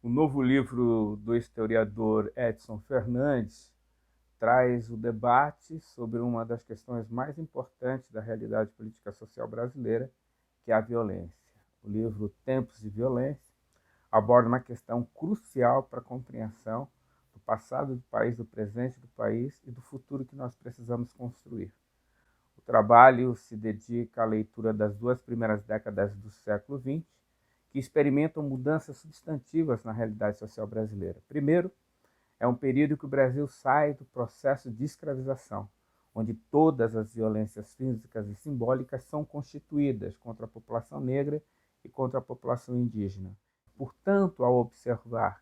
O novo livro do historiador Edson Fernandes traz o debate sobre uma das questões mais importantes da realidade política social brasileira, que é a violência. O livro Tempos de Violência aborda uma questão crucial para a compreensão do passado do país, do presente do país e do futuro que nós precisamos construir. O trabalho se dedica à leitura das duas primeiras décadas do século XX, que experimentam mudanças substantivas na realidade social brasileira. Primeiro, é um período que o Brasil sai do processo de escravização, onde todas as violências físicas e simbólicas são constituídas contra a população negra e contra a população indígena. Portanto, ao observar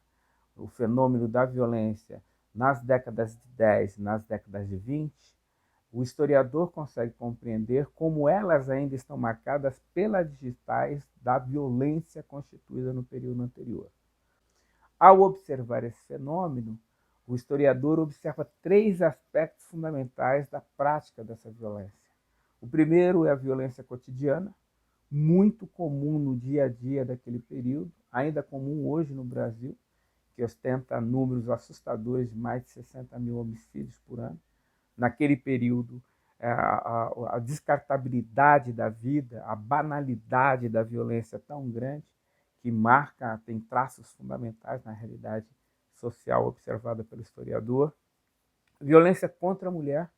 o fenômeno da violência nas décadas de 10 e nas décadas de 20, o historiador consegue compreender como elas ainda estão marcadas pelas digitais da violência constituída no período anterior. Ao observar esse fenômeno, o historiador observa três aspectos fundamentais da prática dessa violência. O primeiro é a violência cotidiana, muito comum no dia a dia daquele período, ainda comum hoje no Brasil, que ostenta números assustadores de mais de 60 mil homicídios por ano. Naquele período, a descartabilidade da vida, a banalidade da violência tão grande que marca, tem traços fundamentais na realidade social observada pelo historiador. Violência contra a mulher,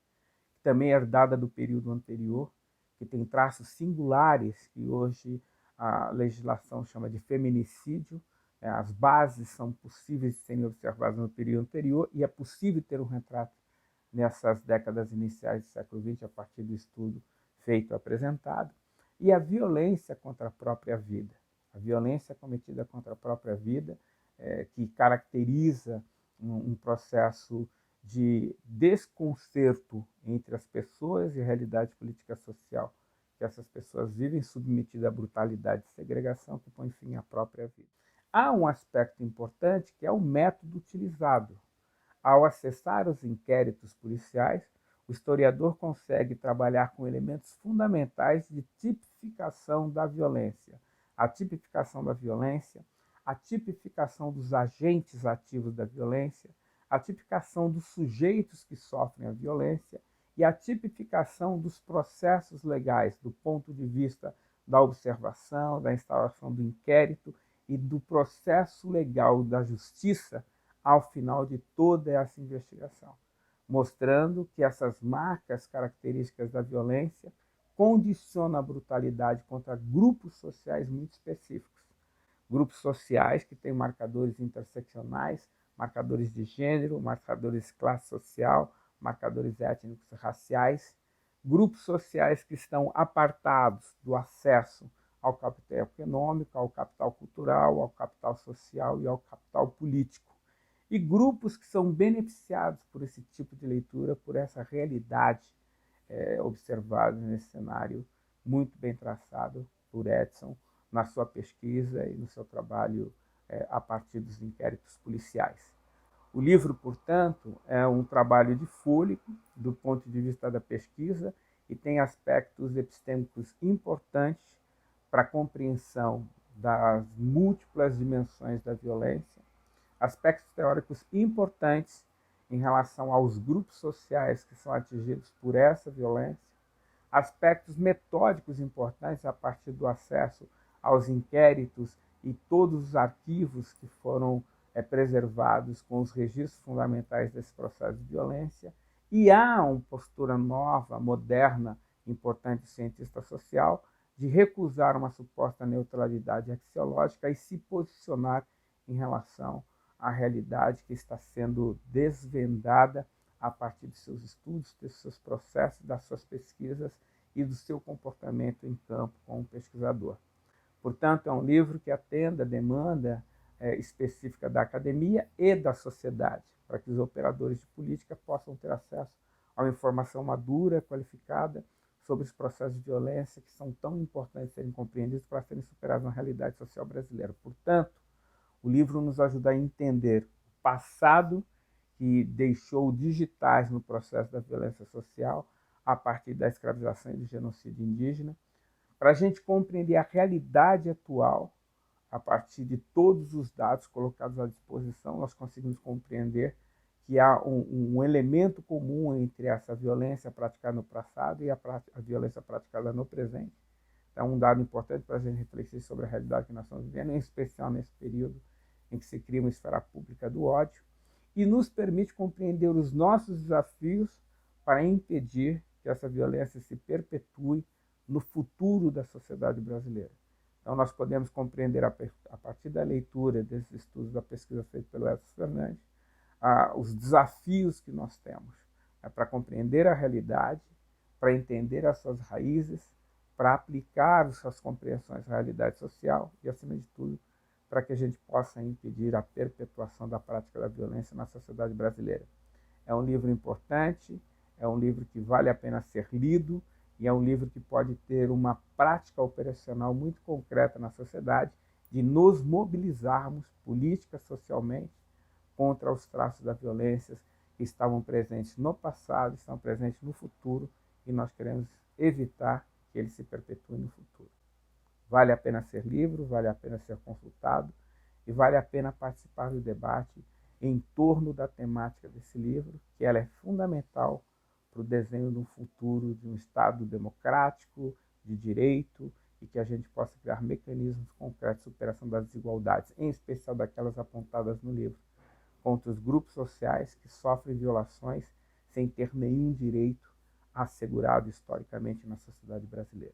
que também é herdada do período anterior, que tem traços singulares que hoje a legislação chama de feminicídio. As bases são possíveis de serem observadas no período anterior e é possível ter um retrato nessas décadas iniciais do século XX, a partir do estudo feito apresentado, e a violência contra a própria vida. A violência cometida contra a própria vida, que caracteriza um processo de desconcerto entre as pessoas e a realidade política social, que essas pessoas vivem submetidas à brutalidade e segregação que põe fim à própria vida. Há um aspecto importante que é o método utilizado. Ao acessar os inquéritos policiais, o historiador consegue trabalhar com elementos fundamentais de tipificação da violência. A tipificação da violência, a tipificação dos agentes ativos da violência, a tipificação dos sujeitos que sofrem a violência e a tipificação dos processos legais, do ponto de vista da observação, da instauração do inquérito e do processo legal da justiça ao final de toda essa investigação, mostrando que essas marcas características da violência condicionam a brutalidade contra grupos sociais muito específicos. Grupos sociais que têm marcadores interseccionais, marcadores de gênero, marcadores de classe social, marcadores étnicos e raciais, grupos sociais que estão apartados do acesso ao capital econômico, ao capital cultural, ao capital social e ao capital político. E grupos que são beneficiados por esse tipo de leitura, por essa realidade observada nesse cenário muito bem traçado por Edson na sua pesquisa e no seu trabalho a partir dos inquéritos policiais. O livro, portanto, é um trabalho de fôlego do ponto de vista da pesquisa e tem aspectos epistêmicos importantes para a compreensão das múltiplas dimensões da violência, aspectos teóricos importantes em relação aos grupos sociais que são atingidos por essa violência, aspectos metódicos importantes a partir do acesso aos inquéritos e todos os arquivos que foram preservados com os registros fundamentais desse processo de violência, e há uma postura nova, moderna, importante cientista social, de recusar uma suposta neutralidade axiológica e se posicionar em relação à realidade que está sendo desvendada a partir de seus estudos, de seus processos, das suas pesquisas e do seu comportamento em campo como pesquisador. Portanto, é um livro que atende a demanda específica da academia e da sociedade, para que os operadores de política possam ter acesso a uma informação madura, qualificada, sobre os processos de violência que são tão importantes serem compreendidos para serem superados na realidade social brasileira. Portanto, o livro nos ajuda a entender o passado que deixou digitais no processo da violência social a partir da escravização e do genocídio indígena, para a gente compreender a realidade atual, a partir de todos os dados colocados à disposição, nós conseguimos compreender que há um elemento comum entre essa violência praticada no passado e a violência praticada no presente. É um dado importante para a gente refletir sobre a realidade que nós estamos vivendo, em especial nesse período em que se cria uma esfera pública do ódio, e nos permite compreender os nossos desafios para impedir que essa violência se perpetue no futuro da sociedade brasileira. Então, nós podemos compreender, a partir da leitura desses estudos da pesquisa feita pelo Edson Fernandes, os desafios que nós temos para compreender a realidade, para entender as suas raízes, para aplicar as suas compreensões à realidade social e, acima de tudo, para que a gente possa impedir a perpetuação da prática da violência na sociedade brasileira. É um livro importante, é um livro que vale a pena ser lido e é um livro que pode ter uma prática operacional muito concreta na sociedade de nos mobilizarmos política, socialmente, contra os traços da violência que estavam presentes no passado, estão presentes no futuro e nós queremos evitar que eles se perpetuem no futuro. Vale a pena ser livro, vale a pena ser consultado e vale a pena participar do debate em torno da temática desse livro, que ela é fundamental para o desenho de um futuro de um Estado democrático, de direito, e que a gente possa criar mecanismos concretos de superação das desigualdades, em especial daquelas apontadas no livro, contra os grupos sociais que sofrem violações sem ter nenhum direito assegurado historicamente na sociedade brasileira.